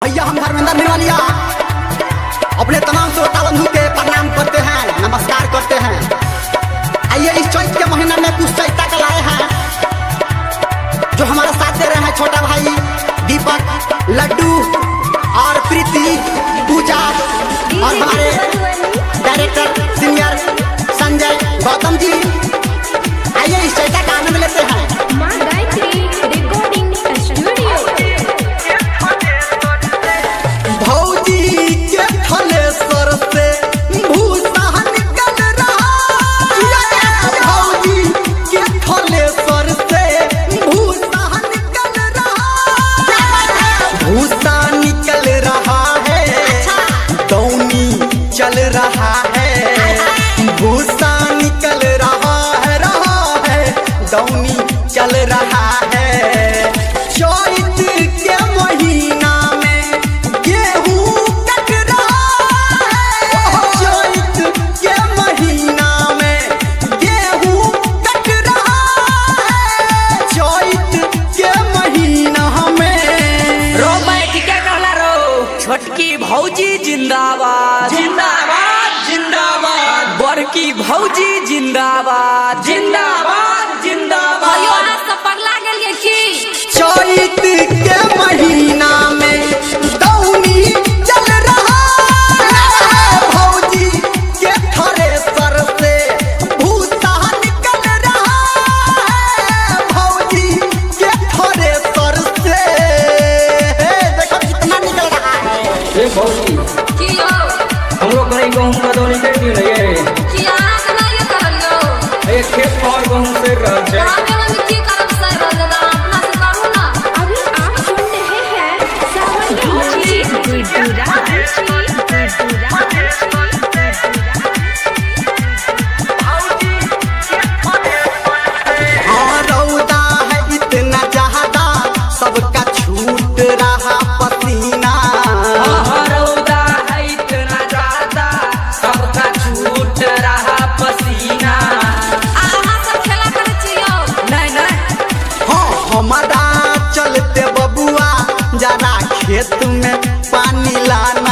भैया हम धर्मेंद्र भिनवालिया अपने तमाम श्रोता बंधु के प्रणाम करते हैं, नमस्कार करते हैं। आइए इस चैत के महीना में कुछ चैता का लाए हैं जो हमारा साथ दे रहे हैं छोटा भाई दीपक, लड्डू और प्रीति, पूजा और हमारे डायरेक्टर सीनियर संजय गौतम जी। आइए इस चैता का आनंद लेते हैं। चल रहा है भूसा निकल रहा है दौनी चल रहा है। चैत के महीना में गेहूं कट रहा है, चैत के महीना में गेहूं कट रहा है, चैत के महीना में। रो बैठ के कहला रो छोटकी भौजी जिंदाबाद जिंदाबाद जिंदाबाद, बड़की भौजी जिंदाबाद जिंदाबाद जिंदाबाद। पगला गेलिए की चैत के महीना में दौनी चल रहा है, भौजी के थ्रेसर से भूसा निकल रहा है, भौजी के थ्रेसर से देखो कितना निकल रहा है। भौजी की हो हम लोग कहीं गेहूं का दौनी कर दिए नहीं की आना के नहीं करलियो एक खेत और गेहूं से रह जाए। हम की करब सर दादा अपना से करू ना। अभी आप सुन रहे हैं सावन की गुडुरा रौदा है इतना ज्यादा सबका छूट रहा पसीना। रौदा है इतना ज्यादा सबका छूट रहा पसीना। आहा सब खेला करे छियो नहीं नहीं हाँ हमारा चलते बबुआ जरा खेत में पानी लाना